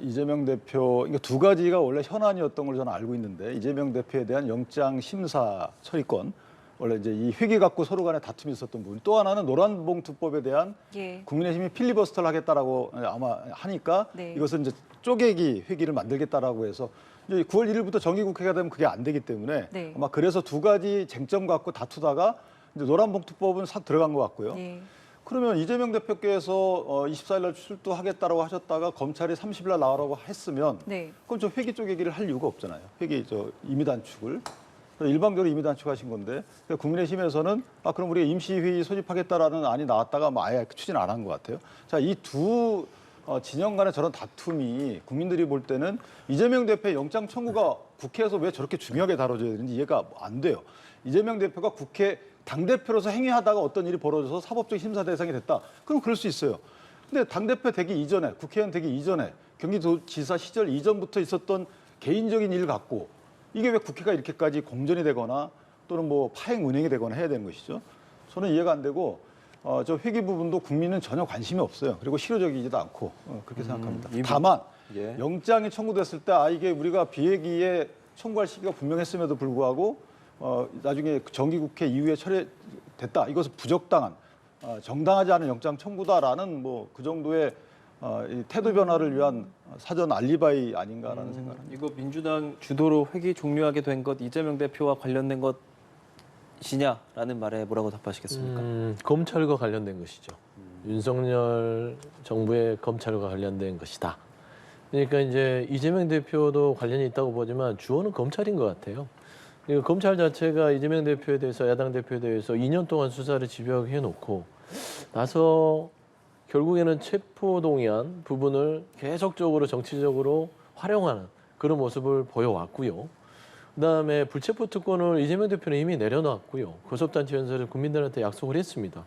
이재명 대표, 그러니까 두 가지가 원래 현안이었던 걸 저는 알고 있는데, 이재명 대표에 대한 영장 심사 처리권, 원래 이제 이 회기 갖고 서로 간에 다툼이 있었던 부분, 또 하나는 노란봉투법에 대한
예.
국민의힘이 필리버스터를 하겠다라고 아마 하니까
네.
이것은 이제 쪼개기 회기를 만들겠다라고 해서 이제 9월 1일부터 정기국회가 되면 그게 안 되기 때문에
네.
아마 그래서 두 가지 쟁점 갖고 다투다가 이제 노란봉투법은 싹 들어간 것 같고요.
예.
그러면 이재명 대표께서 24일 날 출두하겠다라고 하셨다가 검찰이 30일 날 나오라고 했으면
네.
그럼 저 회기 쪼개기를 할 이유가 없잖아요. 회기 임의 단축을. 일방적으로 임의 단축하신 건데 국민의힘에서는 그럼 우리가 임시회의 소집하겠다라는 안이 나왔다가 아예 추진 안 한 것 같아요. 자, 이 두 진영 간의 저런 다툼이 국민들이 볼 때는 이재명 대표의 영장 청구가 국회에서 왜 저렇게 중요하게 다뤄져야 되는지 이해가 안 돼요. 이재명 대표가 국회 당대표로서 행위하다가 어떤 일이 벌어져서 사법적 심사 대상이 됐다. 그럼 그럴 수 있어요. 근데 당대표 되기 이전에, 국회의원 되기 이전에, 경기도지사 시절 이전부터 있었던 개인적인 일 갖고 이게 왜 국회가 이렇게까지 공전이 되거나 또는 뭐 파행 운행이 되거나 해야 되는 것이죠. 저는 이해가 안 되고 저 회기 부분도 국민은 전혀 관심이 없어요. 그리고 실효적이지도 않고 그렇게 생각합니다. 다만
예.
영장이 청구됐을 때 이게 우리가 비회기에 청구할 시기가 분명했음에도 불구하고 나중에 정기국회 이후에 처리됐다. 이것은 부적당한 정당하지 않은 영장 청구다라는 뭐 그 정도의 이 태도 변화를 위한 사전 알리바이 아닌가라는 생각을 합니다.
이거 민주당 주도로 회기 종료하게 된 것 이재명 대표와 관련된 것이냐라는 말에 뭐라고 답하시겠습니까?
검찰과 관련된 것이죠. 윤석열 정부의 검찰과 관련된 것이다. 그러니까 이제 이재명 대표도 관련이 있다고 보지만 주어는 검찰인 것 같아요. 그러니까 검찰 자체가 이재명 대표에 대해서 야당 대표에 대해서 2년 동안 수사를 집요하게 해놓고 나서 결국에는 체포동의안 부분을 계속적으로 정치적으로 활용하는 그런 모습을 보여왔고요. 그다음에 불체포 특권을 이재명 대표는 이미 내려놨고요. 고소단체 연설을 국민들한테 약속을 했습니다.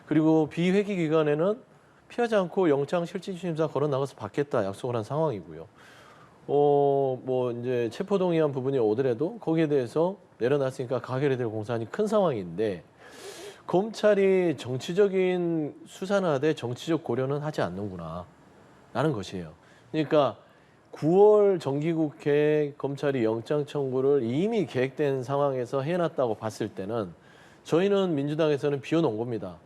그리고 비회기 기간에는 피하지 않고 영장 실질심사 걸어 나가서 받겠다 약속을 한 상황이고요. 뭐 이제 체포동의안 부분이 오더라도 거기에 대해서 내려놨으니까 가결이 될 공산이 큰 상황인데 검찰이 정치적인 수사는 하되 정치적 고려는 하지 않는구나 라는 것이에요. 그러니까 9월 정기국회 검찰이 영장 청구를 이미 계획된 상황에서 해놨다고 봤을 때는 저희는 민주당에서는 비워놓은 겁니다.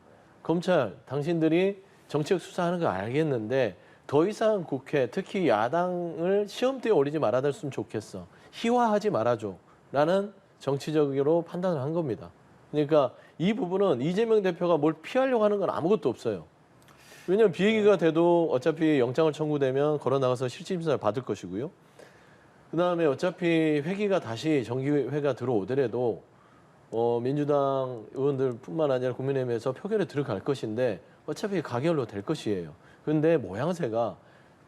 검찰, 당신들이 정치적 수사하는 거 알겠는데 더 이상 국회, 특히 야당을 시험대에 올리지 말아줬으면 좋겠어. 희화하지 말아줘. 라는 정치적으로 판단을 한 겁니다. 그러니까 이 부분은 이재명 대표가 뭘 피하려고 하는 건 아무것도 없어요. 왜냐하면 비회기가 돼도 어차피 영장을 청구되면 걸어 나가서 실질심사를 받을 것이고요. 그다음에 어차피 회기가 다시 정기회가 들어오더라도 민주당 의원들뿐만 아니라 국민의힘에서 표결에 들어갈 것인데 어차피 가결로 될 것이에요. 그런데 모양새가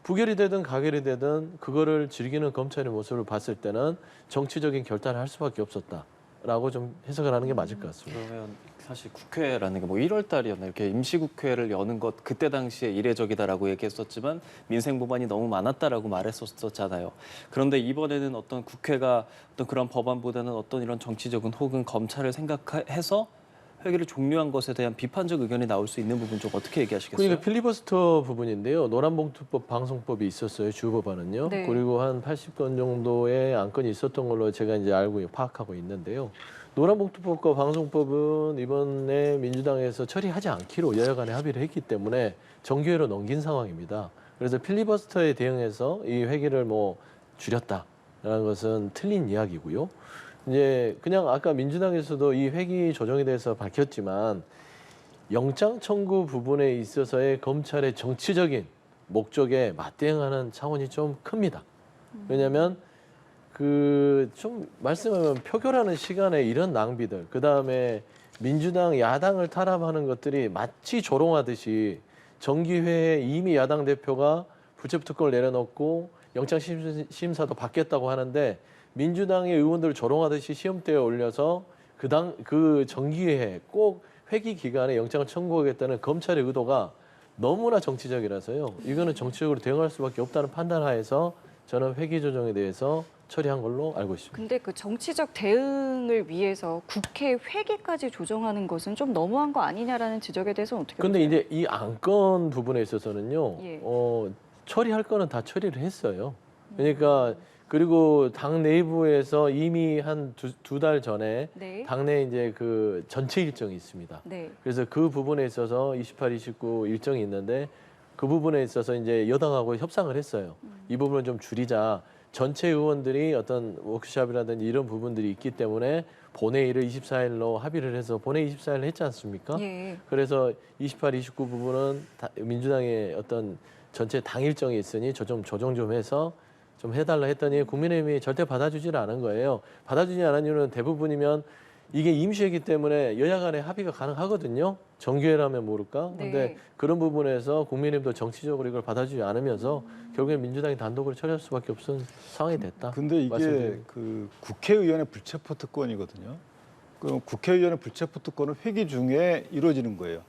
부결이 되든 가결이 되든 그거를 즐기는 검찰의 모습을 봤을 때는 정치적인 결단을 할 수밖에 없었다라고 좀 해석을 하는 게 맞을 것 같습니다.
그러면 사실 국회라는 게 뭐 1월 달이었나 이렇게 임시국회를 여는 것 그때 당시에 이례적이다라고 얘기했었지만 민생 법안이 너무 많았다라고 말했었잖아요. 그런데 이번에는 어떤 국회가 어떤 그런 법안보다는 어떤 이런 정치적인 혹은 검찰을 생각해서 회기를 종료한 것에 대한 비판적 의견이 나올 수 있는 부분 좀 어떻게 얘기하시겠어요?
그러니까 필리버스터 부분인데요. 노란봉투법 방송법이 있었어요. 주법안은요.
네.
그리고 한 80건 정도의 안건이 있었던 걸로 제가 이제 알고 파악하고 있는데요. 노란봉투법과 방송법은 이번에 민주당에서 처리하지 않기로 여야 간에 합의를 했기 때문에 정기회로 넘긴 상황입니다. 그래서 필리버스터에 대응해서 이 회기를 뭐 줄였다라는 것은 틀린 이야기고요. 이제 그냥 아까 민주당에서도 이 회기 조정에 대해서 밝혔지만 영장 청구 부분에 있어서의 검찰의 정치적인 목적에 맞대응하는 차원이 좀 큽니다. 왜냐하면 그 좀 말씀하면 표결하는 시간에 이런 낭비들, 그 다음에 민주당 야당을 탄압하는 것들이 마치 조롱하듯이 정기회에 이미 야당 대표가 불체포 특권을 내려놓고 영장 심사도 받겠다고 하는데 민주당의 의원들을 조롱하듯이 시험대에 올려서 그 정기회에 꼭 회기 기간에 영장을 청구하겠다는 검찰의 의도가 너무나 정치적이라서요. 이거는 정치적으로 대응할 수밖에 없다는 판단하에서 저는 회기 조정에 대해서 처리한 걸로 알고 있습니다.
근데 그 정치적 대응을 위해서 국회 회기까지 조정하는 것은 좀 너무한 거 아니냐라는 지적에 대해서는 어떻게
근데
보세요?
이제 이 안건 부분에 있어서는요.
예.
처리할 거는 다 처리를 했어요. 그러니까 그리고 당 내부에서 이미 한 두 달 전에
네.
당내 이제 그 전체 일정이 있습니다.
네.
그래서 그 부분에 있어서 28, 29 일정이 있는데 그 부분에 있어서 이제 여당하고 협상을 했어요. 이 부분을 좀 줄이자. 전체 의원들이 어떤 워크숍이라든지 이런 부분들이 있기 때문에 본회의를 24일로 합의를 해서 본회의 24일 했지 않습니까?
예.
그래서 28, 29 부분은 민주당의 어떤 전체 당 일정이 있으니 좀 조정 좀 해서 좀 해달라 했더니 국민의힘이 절대 받아주질 않은 거예요. 받아주지 않은 이유는 대부분이면 이게 임시이기 때문에 여야 간에 합의가 가능하거든요. 정기회라면 모를까? 근데
네.
그런 부분에서 국민의힘도 정치적으로 이걸 받아주지 않으면서 결국엔 민주당이 단독으로 처리할 수밖에 없은 상황이 됐다.
근데 이게
말씀드립니다.
그 국회의원의 불체포 특권이거든요. 그럼 국회의원의 불체포 특권은 회기 중에 이루어지는 거예요.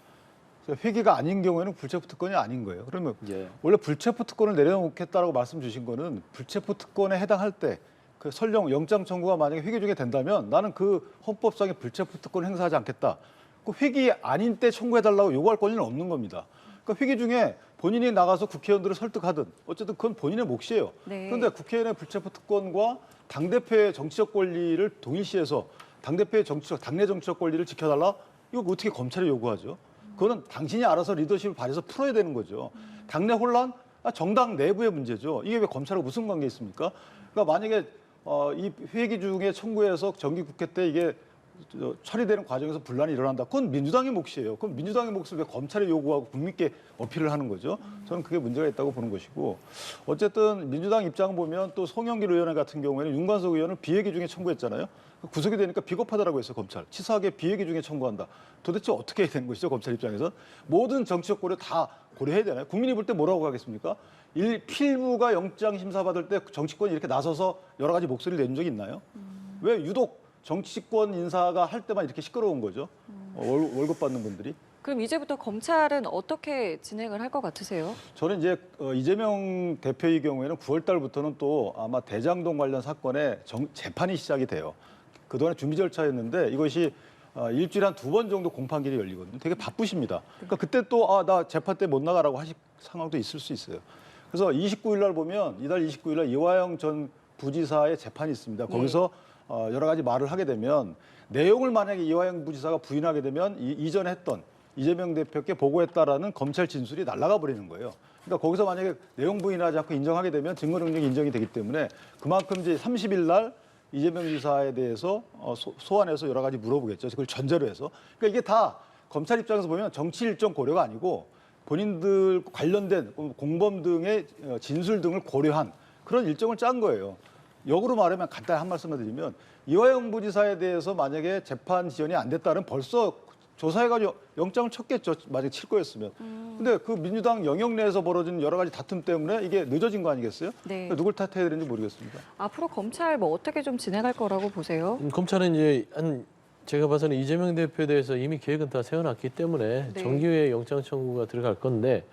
그래서 회기가 아닌 경우에는 불체포 특권이 아닌 거예요. 그러면
예.
원래 불체포 특권을 내려놓겠다라고 말씀 주신 거는 불체포 특권에 해당할 때 그 설령 영장 청구가 만약에 회기 중에 된다면 나는 그 헌법상의 불체포 특권을 행사하지 않겠다. 그 회기 아닌 때 청구해달라고 요구할 권리는 없는 겁니다. 그러니까 회기 중에 본인이 나가서 국회의원들을 설득하든 어쨌든 그건 본인의 몫이에요.
네.
그런데 국회의원의 불체포 특권과 당대표의 정치적 권리를 동일시해서 당대표의 당내 정치적 권리를 지켜달라? 이거 어떻게 검찰에 요구하죠? 그거는 당신이 알아서 리더십을 발휘해서 풀어야 되는 거죠. 당내 혼란? 정당 내부의 문제죠. 이게 왜 검찰하고 무슨 관계 있습니까? 그러니까 만약에 이 회기 중에 청구해서 정기국회 때 이게 처리되는 과정에서 분란이 일어난다. 그건 민주당의 몫이에요. 그럼 민주당의 몫을 왜 검찰에 요구하고 국민께 어필을 하는 거죠? 저는 그게 문제가 있다고 보는 것이고 어쨌든 민주당 입장 보면 또 송영길 의원 같은 경우에는 윤관석 의원을 비회기 중에 청구했잖아요. 구속이 되니까 비겁하다라고 했어요. 검찰. 치사하게 비회기 중에 청구한다. 도대체 어떻게 해야 되는 것이죠? 검찰 입장에서. 모든 정치적 고려 다 고려해야 되나요? 국민이 볼 때 뭐라고 하겠습니까? 필부가 영장 심사 받을 때 정치권이 이렇게 나서서 여러 가지 목소리를 낸 적이 있나요? 왜 유독 정치권 인사가 할 때만 이렇게 시끄러운 거죠? 월급 받는 분들이.
그럼 이제부터 검찰은 어떻게 진행을 할 것 같으세요?
저는 이제 이재명 대표의 경우에는 9월 달부터는 또 아마 대장동 관련 사건에 재판이 시작이 돼요. 그동안에 준비 절차였는데 이것이 일주일에 한 2번 정도 공판길이 열리거든요. 되게 바쁘십니다. 그러니까 그때 또 나 재판 때 못 나가라고 하실 상황도 있을 수 있어요. 그래서 29일 날 보면 이달 29일 날 이화영 전 부지사의 재판이 있습니다. 거기서 여러 가지 말을 하게 되면 내용을 만약에 이화영 부지사가 부인하게 되면 이전에 했던 이재명 대표께 보고했다라는 검찰 진술이 날아가 버리는 거예요. 그러니까 거기서 만약에 내용 부인하지 않고 인정하게 되면 증거 능력이 인정이 되기 때문에 그만큼 이제 30일 날 이재명 지사에 대해서 소환해서 여러 가지 물어보겠죠. 그걸 전제로 해서. 그러니까 이게 다 검찰 입장에서 보면 정치 일정 고려가 아니고 본인들 관련된 공범 등의 진술 등을 고려한 그런 일정을 짠 거예요. 역으로 말하면 간단히 한 말씀을 드리면 이화영 부지사에 대해서 만약에 재판 지연이 안 됐다면 벌써 조사해가지고 영장을 쳤겠죠. 만약에 칠 거였으면. 근데 그 민주당 영역 내에서 벌어진 여러 가지 다툼 때문에 이게 늦어진 거 아니겠어요?
네.
그러니까 누굴 탓해야 되는지 모르겠습니다.
앞으로 검찰 뭐 어떻게 좀 진행할 거라고 보세요?
검찰은 이제 제가 봐서는 이재명 대표에 대해서 이미 계획은 다 세워놨기 때문에
네.
정기회에 영장 청구가 들어갈 건데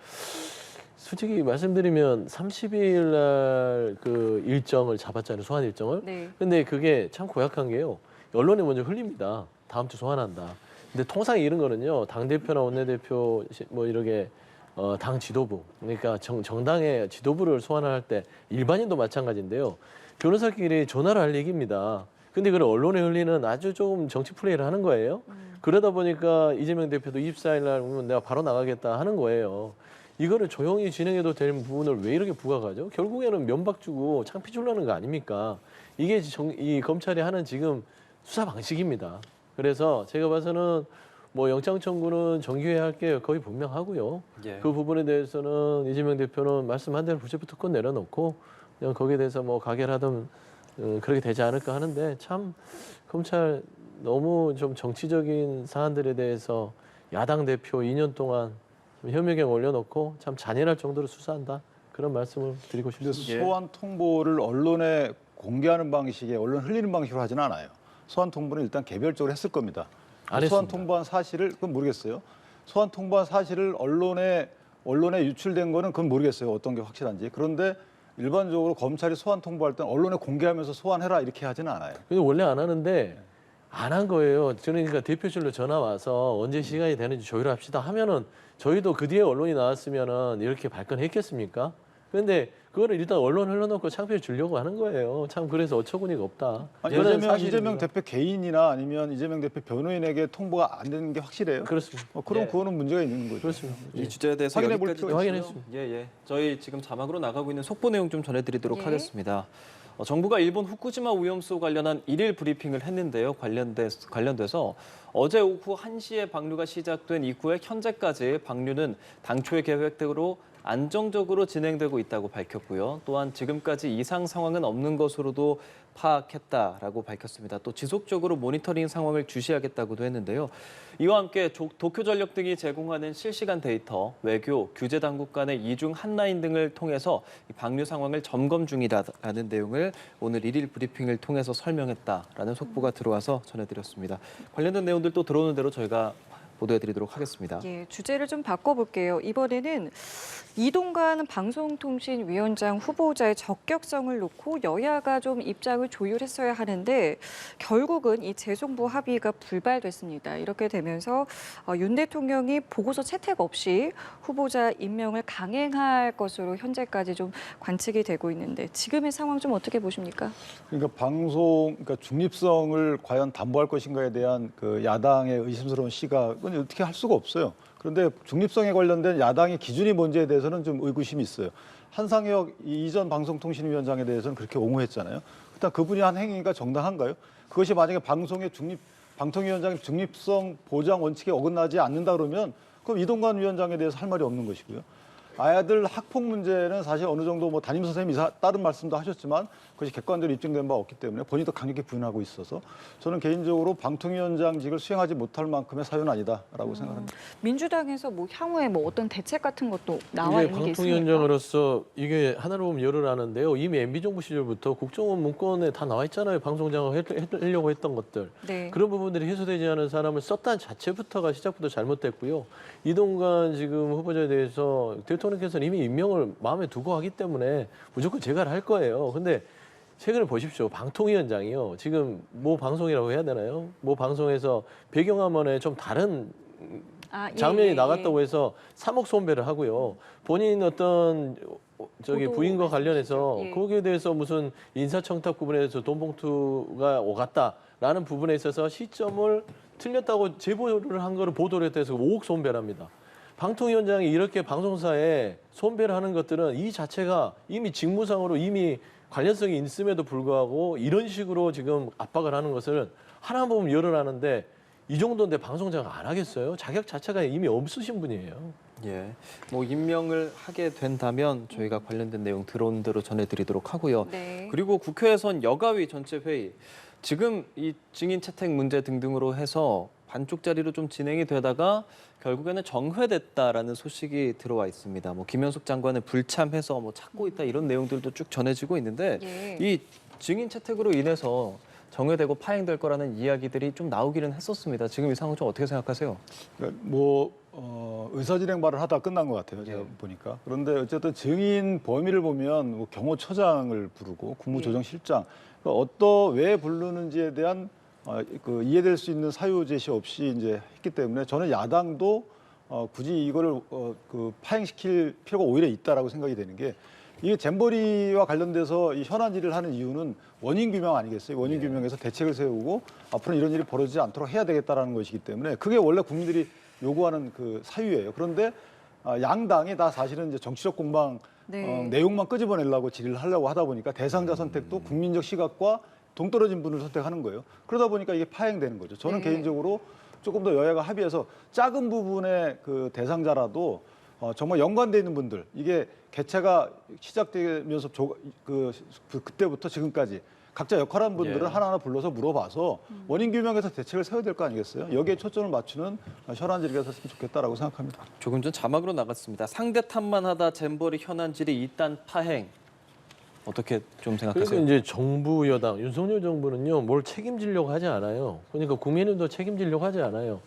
솔직히 말씀드리면 30일 날 그 일정을 잡았잖아요. 소환 일정을.
네.
근데 그게 참 고약한 게요. 언론에 먼저 흘립니다. 다음 주 소환한다. 근데 통상 이런 거는요. 당대표나 원내대표 뭐 이렇게 당 지도부 그러니까 정당의 지도부를 소환할 때 일반인도 마찬가지인데요. 변호사끼리 전화를 할 얘기입니다. 근데 그걸 언론에 흘리는 아주 좀 정치 플레이를 하는 거예요. 그러다 보니까 이재명 대표도 24일 날 오면 내가 바로 나가겠다 하는 거예요. 이거를 조용히 진행해도 되는 부분을 왜 이렇게 부각하죠? 결국에는 면박 주고 창피 주려는 거 아닙니까? 이게 이 검찰이 하는 지금 수사 방식입니다. 그래서 제가 봐서는 뭐 영장 청구는 정기해야 할 게 거의 분명하고요.
예.
그 부분에 대해서는 이재명 대표는 말씀한 대로 불체포 특권 내려놓고 그냥 거기에 대해서 뭐 가결하든 그렇게 되지 않을까 하는데 참 검찰 너무 좀 정치적인 사안들에 대해서 야당 대표 2년 동안 혐의경 올려놓고 참 잔인할 정도로 수사한다. 그런 말씀을 드리고
근데
싶습니다.
예.
소환 통보를 언론에 공개하는 방식에 언론 흘리는 방식으로 하지는 않아요. 소환 통보는 일단 개별적으로 했을 겁니다.
안
소환
했습니다.
통보한 사실을 그건 모르겠어요. 소환 통보한 사실을 언론에 유출된 거는 그건 모르겠어요. 어떤 게 확실한지. 그런데 일반적으로 검찰이 소환 통보할 때는 언론에 공개하면서 소환해라 이렇게 하지는 않아요.
근데 원래 안 하는데 안 한 거예요. 저는 그러니까 대표실로 전화 와서 언제 시간이 되는지 조율합시다 하면은 저희도 그 뒤에 언론이 나왔으면은 이렇게 발끈했겠습니까? 그런데 그거를 일단 언론 흘러놓고 창피를 주려고 하는 거예요. 참 그래서 어처구니가 없다.
아니,
이거는
이재명
사실입니다.
대표 개인이나 아니면 이재명 대표 변호인에게 통보가 안 되는 게 확실해요.
그렇습니다.
그럼
예.
그거는 문제가 있는 거죠.
그렇습니다.
이 주제에 대해서
확인해 볼
여기까지
필요가
확인했습니다.
예. 저희 지금 자막으로 나가고 있는 속보 내용 좀 전해드리도록
예.
하겠습니다. 정부가 일본 후쿠시마 오염수 관련한 1일 브리핑을 했는데요. 관련돼서 어제 오후 1시에 방류가 시작된 이후에 현재까지 방류는 당초의 계획대로 안정적으로 진행되고 있다고 밝혔고요. 또한 지금까지 이상 상황은 없는 것으로도 파악했다라고 밝혔습니다. 또 지속적으로 모니터링 상황을 주시하겠다고도 했는데요. 이와 함께 도쿄전력 등이 제공하는 실시간 데이터, 외교, 규제 당국 간의 이중 한라인 등을 통해서 방류 상황을 점검 중이라는 내용을 오늘 1일 브리핑을 통해서 설명했다라는 속보가 들어와서 전해드렸습니다. 관련된 내용들 또 들어오는 대로 저희가 보도해드리도록 하겠습니다.
예, 주제를 좀 바꿔볼게요. 이번에는 이동관 방송통신위원장 후보자의 적격성을 놓고 여야가 좀 입장을 조율했어야 하는데 결국은 이 재송부 합의가 불발됐습니다. 이렇게 되면서 윤 대통령이 보고서 채택 없이 후보자 임명을 강행할 것으로 현재까지 좀 관측이 되고 있는데 지금의 상황 좀 어떻게 보십니까?
그러니까 그러니까 중립성을 과연 담보할 것인가에 대한 그 야당의 의심스러운 시각은 어떻게 할 수가 없어요. 그런데 중립성에 관련된 야당의 기준이 뭔지에 대해서는 좀 의구심이 있어요. 한상혁 이전 방송통신위원장에 대해서는 그렇게 옹호했잖아요. 일단 그분이 한 행위가 정당한가요? 그것이 만약에 방통위원장의 중립성 보장 원칙에 어긋나지 않는다 그러면 그럼 이동관 위원장에 대해서 할 말이 없는 것이고요. 아이들 학폭 문제는 사실 어느 정도 뭐 담임 선생님이 다른 말씀도 하셨지만 그것이 객관적으로 입증된 바 없기 때문에 본인도 강력히 부인하고 있어서 저는 개인적으로 방통위원장직을 수행하지 못할 만큼의 사유는 아니다라고 생각합니다.
민주당에서 뭐 향후에 뭐 어떤 대책 같은 것도 나와
이게
있는 게 있습니까?
방통위원장으로서 이게 하나로 보면 열을 하는데요. 이미 MB정부 시절부터 국정원 문건에 다 나와 있잖아요. 방송장을 하려고 했던 것들.
네.
그런 부분들이 해소되지 않은 사람을 썼다는 자체부터가 시작부터 잘못됐고요. 이동관 지금 후보자에 대해서 대통령께서는 이미 임명을 마음에 두고 하기 때문에 무조건 제가 할 거예요. 근데 최근에 보십시오. 방통위원장이요. 지금 모 방송이라고 해야 되나요? 모 방송에서 배경화면에 좀 다른 장면이 나갔다고 해서 3억 손배를 하고요. 본인 어떤 저기
보도
부인과 관련해서
말씀이시죠? 예.
거기에 대해서 무슨 인사청탁 부분에 대해서 돈 봉투가 오갔다라는 부분에 있어서 시점을 틀렸다고 제보를 한 거를 보도를 해서 5억 손배랍니다. 방통위원장이 이렇게 방송사에 손배를 하는 것들은 이 자체가 이미 직무상으로 이미 관련성이 있음에도 불구하고 이런 식으로 지금 압박을 하는 것을 하나 보면 열을 하는데 이 정도인데 방송장 안 하겠어요? 자격 자체가 이미 없으신 분이에요.
예, 뭐 임명을 하게 된다면 저희가 관련된 내용 들어온 대로 전해드리도록 하고요.
네.
그리고 국회에선 여가위 전체 회의 지금 이 증인 채택 문제 등등으로 해서 반쪽짜리로 좀 진행이 되다가 결국에는 정회됐다라는 소식이 들어와 있습니다. 뭐 김현숙 장관은 불참해서 뭐 찾고 있다 이런 내용들도 쭉 전해지고 있는데
예.
이 증인 채택으로 인해서 정회되고 파행될 거라는 이야기들이 좀 나오기는 했었습니다. 지금 이 상황 좀 어떻게 생각하세요?
그러니까 의사진행 발을 하다 끝난 것 같아요. 제가 보니까. 그런데 어쨌든 증인 범위를 보면 뭐 경호처장을 부르고 국무조정실장 왜 부르는지에 대한 그 이해될 수 있는 사유 제시 없이 이제 했기 때문에 저는 야당도 굳이 이거를 그 파행시킬 필요가 오히려 있다라고 생각이 되는 게 이게 잼버리와 관련돼서 이 현안질을 하는 이유는 원인 규명 아니겠어요? 원인 규명에서 대책을 세우고 앞으로 이런 일이 벌어지지 않도록 해야 되겠다라는 것이기 때문에 그게 원래 국민들이 요구하는 그 사유예요. 그런데 양당이 다 사실은 이제 정치적 공방
네.
내용만 끄집어내려고 질의를 하려고 하다 보니까 대상자 선택도 국민적 시각과 동떨어진 분을 선택하는 거예요. 그러다 보니까 이게 파행되는 거죠. 저는
네.
개인적으로 조금 더 여야가 합의해서 작은 부분의 그 대상자라도 정말 연관돼 있는 분들, 이게 개최가 시작되면서 그때부터 지금까지 각자 역할한 분들을
예.
하나하나 불러서 물어봐서 원인 규명해서 대책을 세워야 될 거 아니겠어요? 여기에 초점을 맞추는 현안질의가 됐으면 좋겠다라고 생각합니다.
조금 전 자막으로 나갔습니다. 상대 탓만 하다 잼버리 현안질이 이딴 파행. 어떻게 좀 생각하세요?
그래서 이제 정부 여당 윤석열 정부는요 뭘 책임지려고 하지 않아요. 그러니까 국민은도 책임지려고 하지 않아요.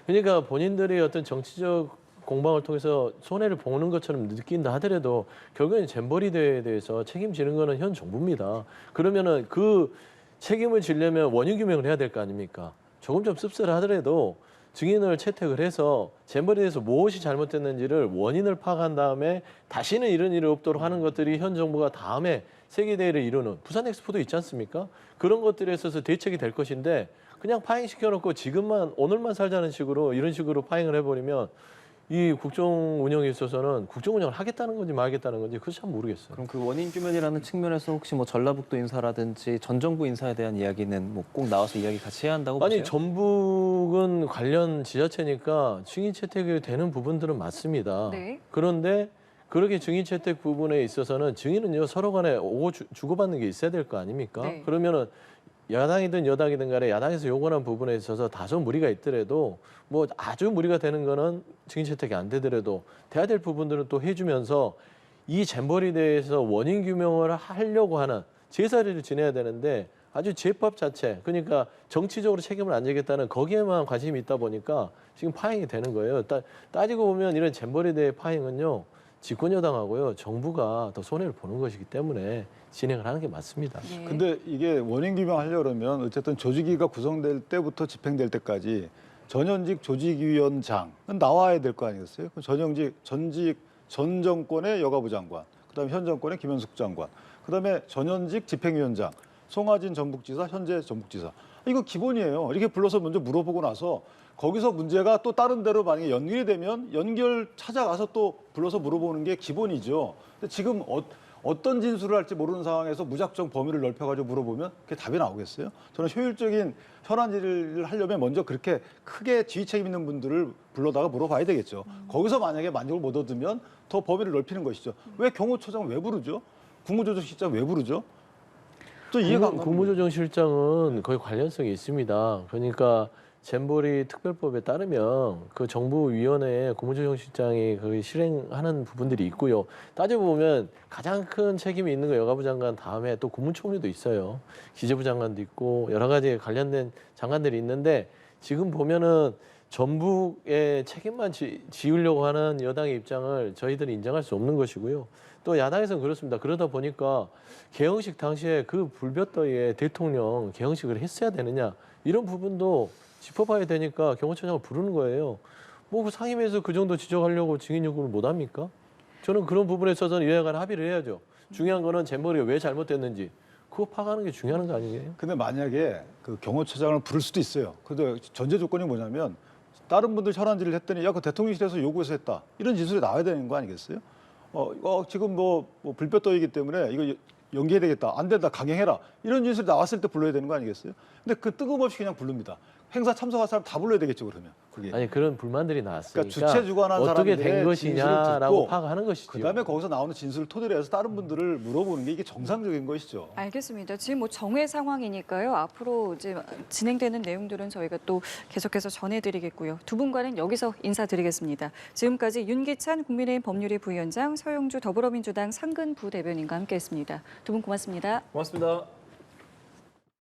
그러니까 본인들의 어떤 정치적 공방을 통해서 손해를 보는 것처럼 느낀다 하더라도 결국엔 잼버리 대회에 대해서 책임지는 거는 현 정부입니다. 그러면은 그 책임을 지려면 원인 규명을 해야 될 거 아닙니까? 조금 좀 씁쓸하더라도 증인을 채택을 해서 잼버리에 대해서 무엇이 잘못됐는지를 원인을 파악한 다음에 다시는 이런 일이 없도록 하는 것들이 현 정부가 다음에 세계대회를 이루는 부산 엑스포도 있지 않습니까? 그런 것들에 있어서 대책이 될 것인데 그냥 파행시켜놓고 지금만 오늘만 살자는 식으로 이런 식으로 파행을 해버리면 이 국정 운영에 있어서는 국정 운영을 하겠다는 건지 말겠다는 건지 그거 참 모르겠어요.
그럼 그 원인 규명이라는 측면에서 혹시 뭐 전라북도 인사라든지 전 정부 인사에 대한 이야기는 뭐 꼭 나와서 이야기 같이 해야 한다고 보세요?
아니 전북은 관련 지자체니까 증인 채택이 되는 부분들은 맞습니다.
네.
그런데 그렇게 증인 채택 부분에 있어서는 증인은요 서로 간에 오고 주고받는 게 있어야 될 거 아닙니까?
네.
그러면은 야당이든 여당이든 간에 야당에서 요구하는 부분에 있어서 다소 무리가 있더라도 뭐 아주 무리가 되는 거는 증인 채택이 안 되더라도 돼야 될 부분들은 또 해주면서 이 잼버리 대해서 원인 규명을 하려고 하는 제사를 지내야 되는데 아주 제법 자체 그러니까 정치적으로 책임을 안 지겠다는 거기에만 관심이 있다 보니까 지금 파행이 되는 거예요. 따지고 보면 이런 잼버리 대회 파행은요 집권 여당하고요 정부가 더 손해를 보는 것이기 때문에 진행을 하는 게 맞습니다.
예.
근데 이게 원인 규명하려면 어쨌든 조직위가 구성될 때부터 집행될 때까지 전현직 조직위원장은 나와야 될 거 아니겠어요? 전 정권의 여가부 장관, 그다음에 현 정권의 김현숙 장관, 그다음에 전현직 집행위원장, 송하진 전북지사, 현재 전북지사. 이거 기본이에요. 이렇게 불러서 먼저 물어보고 나서 거기서 문제가 또 다른 데로 만약에 연결이 되면 연결 찾아가서 또 불러서 물어보는 게 기본이죠. 근데 지금 어떤 진술을 할지 모르는 상황에서 무작정 범위를 넓혀가지고 물어보면 그게 답이 나오겠어요? 저는 효율적인 현안질의를 하려면 먼저 그렇게 크게 지휘 책임 있는 분들을 불러다가 물어봐야 되겠죠. 거기서 만약에 만족을 못 얻으면 더 범위를 넓히는 것이죠. 왜 경호처장을 왜 부르죠? 국무조정실장 왜 부르죠? 또 이해가 안 가는 거예요.
국무조정실장은 거의 관련성이 있습니다. 그러니까 잼버리 특별법에 따르면 그 정부위원회에 국무조정실장이 거의 실행하는 부분들이 있고요. 따져보면 가장 큰 책임이 있는 거 여가부 장관 다음에 또 국무총리도 있어요. 기재부 장관도 있고 여러 가지 관련된 장관들이 있는데 지금 보면은 전북의 책임만 지우려고 하는 여당의 입장을 저희들이 인정할 수 없는 것이고요. 또 야당에서는 그렇습니다. 그러다 보니까 개헌식 당시에 그 불볕더위에 대통령 개헌식을 했어야 되느냐 이런 부분도 짚어봐야 되니까 경호처장을 부르는 거예요. 뭐 그 상임위에서 그 정도 지적하려고 증인 요구를 못 합니까? 저는 그런 부분에 있어서는 여야 간 합의를 해야죠. 중요한 거는 잼버리가 왜 잘못됐는지 그거 파악하는 게 중요한 거 아니에요?
근데 만약에 그 경호처장을 부를 수도 있어요. 근데 전제 조건이 뭐냐면 다른 분들 현안질의를 했더니 야, 그 대통령실에서 요구해서 했다. 이런 진술이 나와야 되는 거 아니겠어요? 지금 뭐 불볕더위이기 때문에 이거 연기해야 되겠다. 안 된다. 강행해라. 이런 진술이 나왔을 때 불러야 되는 거 아니겠어요? 근데 그 뜬금없이 그냥 부릅니다. 행사 참석한 사람 다 불러야 되겠죠, 그러면. 그게.
아니 그런 불만들이 나왔으니까
그러니까 주체 주관한
어떻게
사람들의
된 것이냐라고
진술을
파악하는 것이죠.
그다음에 거기서 나오는 진술을 토대로 해서 다른 분들을 물어보는 게 이게 정상적인 것이죠.
알겠습니다. 지금 뭐 정회 상황이니까요. 앞으로 이제 진행되는 내용들은 저희가 또 계속해서 전해드리겠고요. 두 분과는 여기서 인사드리겠습니다. 지금까지 윤기찬 국민의힘 법률위 부위원장, 서영주 더불어민주당 상근 부대변인과 함께했습니다. 두 분 고맙습니다.
고맙습니다.